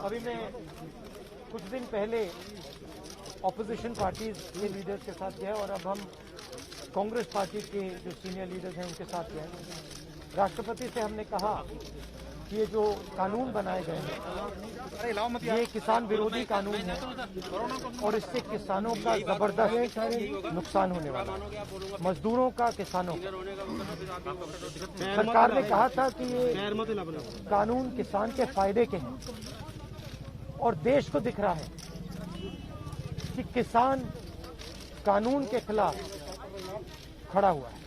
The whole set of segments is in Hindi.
अभी मैं कुछ दिन पहले ऑपोजिशन पार्टीज के लीडर्स के साथ गया और अब हम कांग्रेस पार्टी के जो सीनियर लीडर्स हैं उनके साथ गए। राष्ट्रपति से हमने कहा कि ये जो कानून बनाए गए हैं ये किसान विरोधी कानून है और इससे किसानों का जबरदस्त नुकसान होने वाला है, मजदूरों का, किसानों का। सरकार ने कहा था कि ये कानून किसान के फायदे के हैं और देश को दिख रहा है कि किसान कानून के खिलाफ खड़ा हुआ है।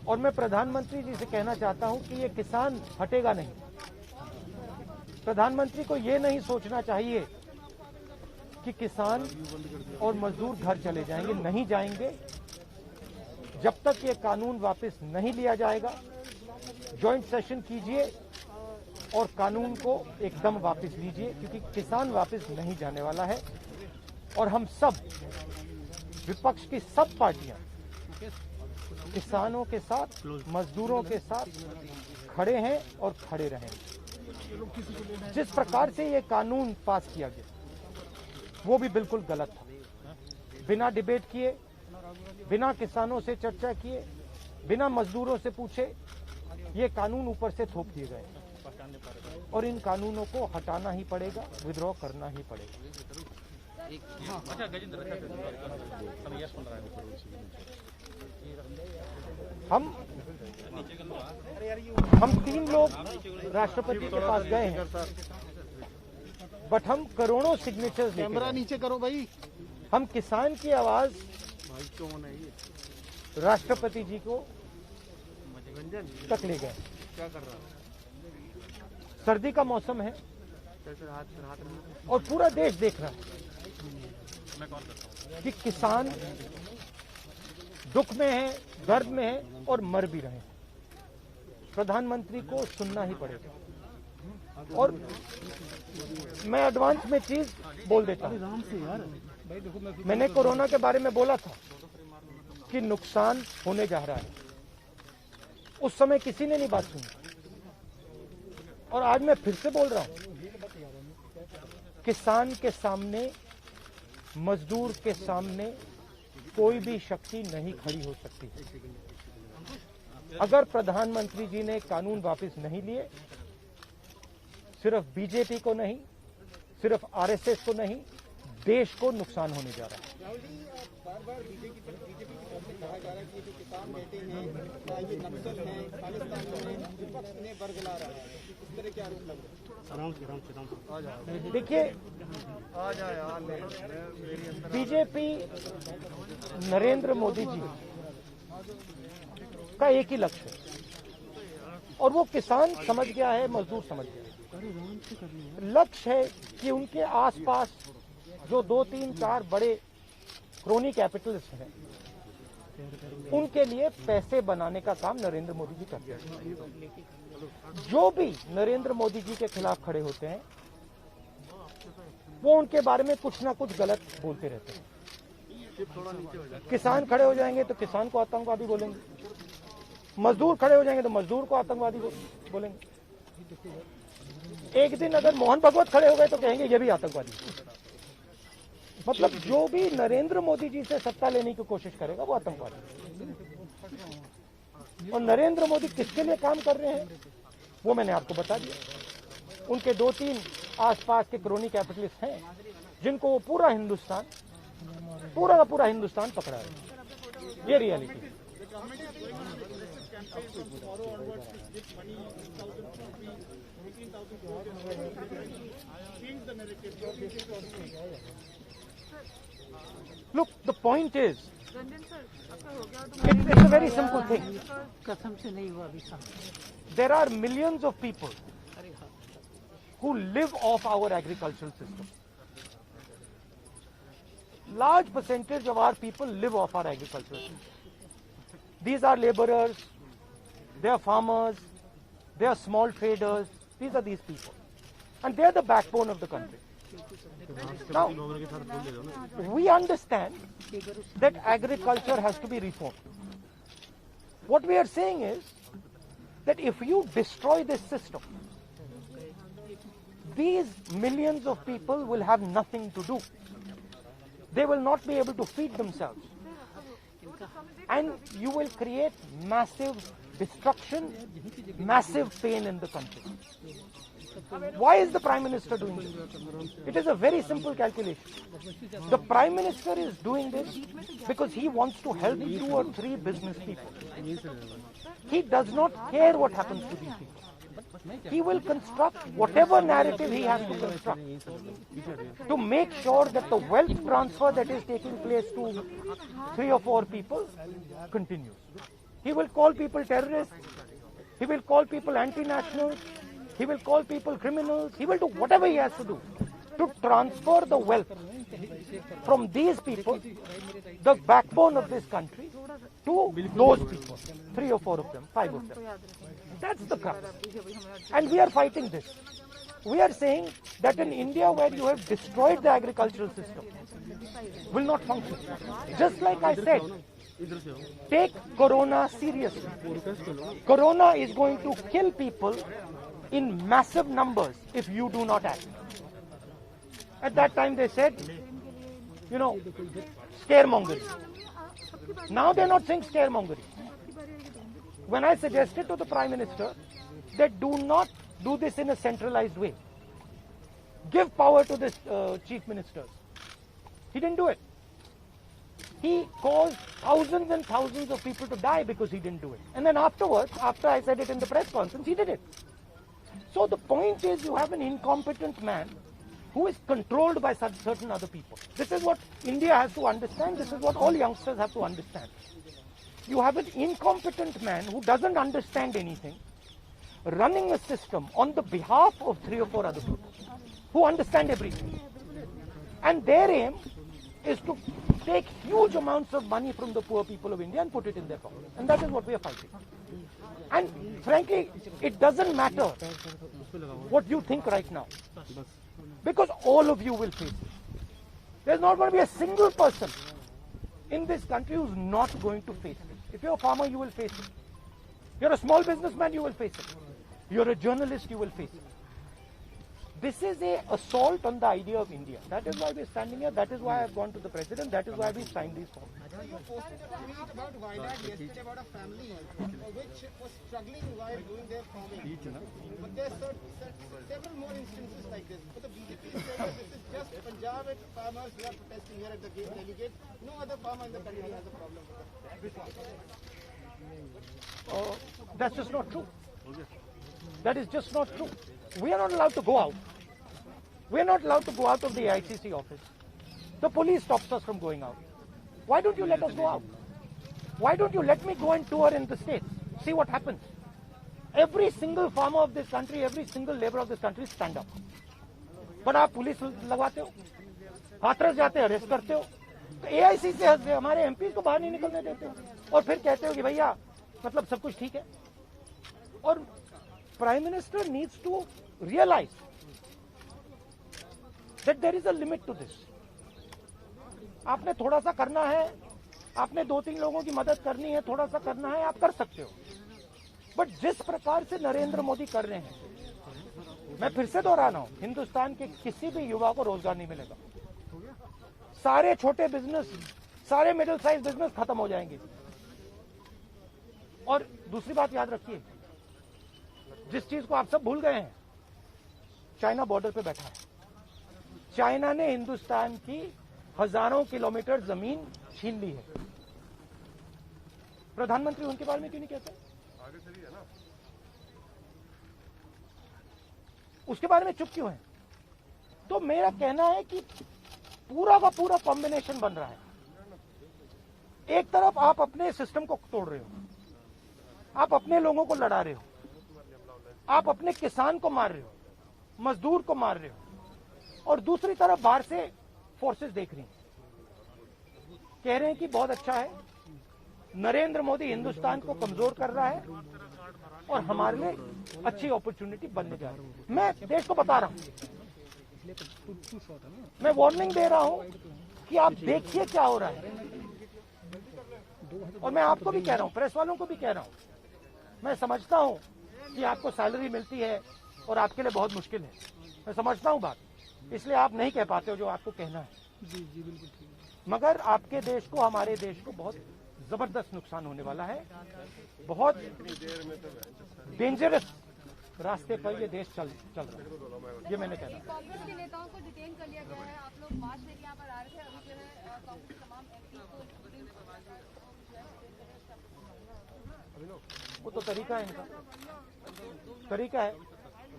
और मैं प्रधानमंत्री जी से कहना चाहता हूं कि ये किसान हटेगा नहीं। प्रधानमंत्री को ये नहीं सोचना चाहिए कि किसान और मजदूर घर चले जाएंगे, नहीं जाएंगे जब तक ये कानून वापस नहीं लिया जाएगा। जॉइंट सेशन कीजिए और कानून को एकदम वापस लीजिए, क्योंकि किसान वापस नहीं जाने वाला है। और हम सब, विपक्ष की सब पार्टियां किसानों के साथ, मजदूरों के साथ खड़े हैं और खड़े रहेंगे। जिस प्रकार से ये कानून पास किया गया वो भी बिल्कुल गलत था। बिना डिबेट किए, बिना किसानों से चर्चा किए, बिना मजदूरों से पूछे ये कानून ऊपर से थोप दिए गए और इन कानूनों को हटाना ही पड़ेगा, विद्रॉ करना ही पड़ेगा। हम 3 लोग राष्ट्रपति के पास गए हैं, बट हम करोड़ों सिग्नेचर्स कैमरा नीचे करो भाई। हम किसान की आवाज राष्ट्रपति जी को तक ले गए। क्या कर रहा है? सर्दी का मौसम है और पूरा देश देख रहा है कि किसान दुख में है, दर्द में है और मर भी रहे हैं। प्रधानमंत्री को सुनना ही पड़ेगा। और मैं एडवांस में चीज बोल देता हूं। मैंने कोरोना के बारे में बोला था कि नुकसान होने जा रहा है। उस समय किसी ने नहीं बात सुनी और आज मैं फिर से बोल रहा हूं, किसान के सामने, मजदूर के सामने कोई भी शक्ति नहीं खड़ी हो सकती। अगर प्रधानमंत्री जी ने कानून वापस नहीं लिए, सिर्फ बीजेपी को नहीं, सिर्फ आरएसएस को नहीं, देश को नुकसान होने जा रहा है। बार-बार बीजेपी पर कहा जा रहा है कि जो किसान बैठे हैं, ये नक्सल हैं, खालिस्तान में विपक्ष इन्हें बरगला रहा है। इस तरह के आरोप लग रहे हैं। देखिए, बीजेपी नरेंद्र मोदी जी का एक ही लक्ष्य है और वो किसान समझ गया है, मजदूर समझ गया है। लक्ष्य है कि उनके आसपास जो 2, 3, 4 बड़े क्रोनी कैपिटल्स हैं, उनके लिए पैसे बनाने का काम नरेंद्र मोदी जी करते हैं। जो भी नरेंद्र मोदी जी के खिलाफ खड़े होते हैं वो उनके बारे में कुछ ना कुछ गलत बोलते रहते हैं। किसान खड़े हो जाएंगे तो किसान को आतंकवादी बोलेंगे, मजदूर खड़े हो जाएंगे तो मजदूर को आतंकवादी बोलेंगे। एक दिन अगर मोहन भागवत खड़े हो गए तो कहेंगे ये भी आतंकवादी। मतलब जो भी नरेंद्र मोदी जी से सत्ता लेने की कोशिश करेगा वो आतंकवादी। और नरेंद्र मोदी किसके लिए काम कर रहे हैं वो मैंने आपको बता दिया। उनके 2-3 आसपास के क्रोनी कैपिटलिस्ट हैं जिनको वो पूरा का पूरा हिंदुस्तान पकड़ा है। ये रियलिटी है। Look, the point is, it's a very simple thing. There are millions of people who live off our agricultural system. Large percentage of our people live off our agricultural system. These are laborers, they are farmers, they are small traders. These are these people. And they are the backbone of the country. Now, we understand that agriculture has to be reformed. What we are saying is that if you destroy this system, these millions of people will have nothing to do. They will not be able to feed themselves. And you will create massive destruction, massive pain in the country. Why is the Prime Minister doing this? It is a very simple calculation. The Prime Minister is doing this because he wants to help 2 or 3 business people. He does not care what happens to these people. He will construct whatever narrative he has to construct to make sure that the wealth transfer that is taking place to 3 or 4 people continues. He will call people terrorists. He will call people anti-nationals. He will call people criminals. He will do whatever he has to do to transfer the wealth from these people, the backbone of this country, to those people. 3 or 4 of them, 5 of them. That's the crux. And we are fighting this. We are saying that in India, where you have destroyed the agricultural system, will not function. Just like I said, take Corona seriously. Corona is going to kill people in massive numbers if you do not act. At that time they said, scaremongering. Now they're not saying scaremongering. When I suggested to the Prime Minister that do not do this in a centralized way, give power to the chief ministers, he didn't do it. He caused thousands and thousands of people to die because he didn't do it. And then afterwards, after I said it in the press conference, he did it. So the point is, you have an incompetent man who is controlled by certain other people. This is what India has to understand. This is what all youngsters have to understand. You have an incompetent man who doesn't understand anything, running a system on the behalf of 3 or 4 other people who understand everything. And their aim is to take huge amounts of money from the poor people of India and put it in their pocket. And that is what we are fighting. And frankly, it doesn't matter what you think right now, because all of you will face it. There's not going to be a single person in this country who's not going to face it. If you're a farmer, you will face it. You're a small businessman, you will face it. You're a journalist, you will face it. This is an assault on the idea of India. That is why we're standing here. That is why I've gone to the President. That is why we signed these forms. You posted a tweet about Vaidag yesterday about a family which was struggling while doing their farming. But there are several more instances like this. But the BJP is saying that this is just Punjab farmers who are protesting here at the delegate. No other farmer in the country has a problem with that. That's just not true. That is just not true. We are not allowed to go out. We are not allowed to go out of the ICC office. The police stops us from going out. Why don't you let us go out? Why don't you let me go and tour in the states? See what happens. Every single farmer of this country, every single labor of this country stand up. But आप पुलिस लगवाते हो, हाथरस जाते हो, अरेस्ट करते हो, तो AIC से हमारे MP को बाहर नहीं निकलने देते हो, और फिर कहते हो कि भैया मतलब सब कुछ ठीक है. और Prime Minister needs to realize that there is a limit to this. आपने थोड़ा सा करना है, आपने 2-3 लोगों की मदद करनी है, थोड़ा सा करना है, आप कर सकते हो. बट जिस प्रकार से नरेंद्र मोदी कर रहे हैं, मैं फिर से दोहरा रहा हूं, हिंदुस्तान के किसी भी युवा को रोजगार नहीं मिलेगा. सारे छोटे बिजनेस, सारे मिडिल साइज बिजनेस खत्म हो जाएंगे. और दूसरी बात याद रखिए, जिस चीज को आप सब भूल गए हैं, चाइना बॉर्डर पे बैठा है. चाइना ने हिंदुस्तान की हजारों किलोमीटर जमीन छीन ली है. प्रधानमंत्री उनके बारे में क्यों नहीं कहते? उसके बारे में चुप क्यों है? तो मेरा कहना है कि पूरा का पूरा कॉम्बिनेशन बन रहा है. एक तरफ आप अपने सिस्टम को तोड़ रहे हो, आप अपने लोगों को लड़ा रहे हो, आप अपने किसान को मार रहे हो, मजदूर को मार रहे हो, और दूसरी तरफ बाहर से फोर्सेस देख रही हैं, कह रहे हैं कि बहुत अच्छा है, नरेंद्र मोदी हिंदुस्तान को कमजोर कर रहा है और हमारे लिए अच्छी अपॉर्चुनिटी बनने जा रही है. मैं देश को बता रहा हूं, मैं वार्निंग दे रहा हूं कि आप देखिए क्या हो रहा है. और मैं आपको भी कह रहा हूं, प्रेस वालों को भी कह रहा हूं, मैं समझता हूं कि आपको सैलरी मिलती है, और आपके लिए बहुत मुश्किल है। मैं समझता हूँ बात, इसलिए आप नहीं कह पाते हो जो आपको कहना है। जी जी बिल्कुल ठीक है। मगर आपके देश को, हमारे देश को बहुत जबरदस्त नुकसान होने वाला है। बहुत डेंजरस रास्ते पर ये देश चल रहा है, ये मैंने कहना। कांग्रेस के नेताओं को डिटेन कर लिया गया है। आप लोग मार्च में यहाँ पर आ रहे थे, अभी जो है कांग्रेस तमाम एमपी को वो तो तरीका है इनका, तरीका है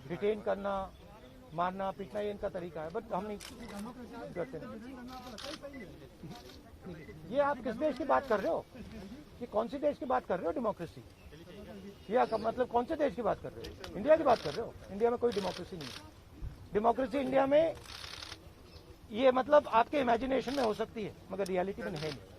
डिटेन करना, मारना पीटना, ये इनका तरीका है। बट हम नहीं करते। ये आप किस देश की बात कर रहे हो? ये कौन सी देश की बात कर रहे हो? डेमोक्रेसी? ये मतलब कौन से देश की बात कर रहे हो? इंडिया की बात कर रहे हो? इंडिया में कोई डेमोक्रेसी नहीं है। डेमोक्रेसी इंडिया में ये मतलब आपके इमेजिनेशन में हो सकती है, मगर रियलिटी में है नहीं।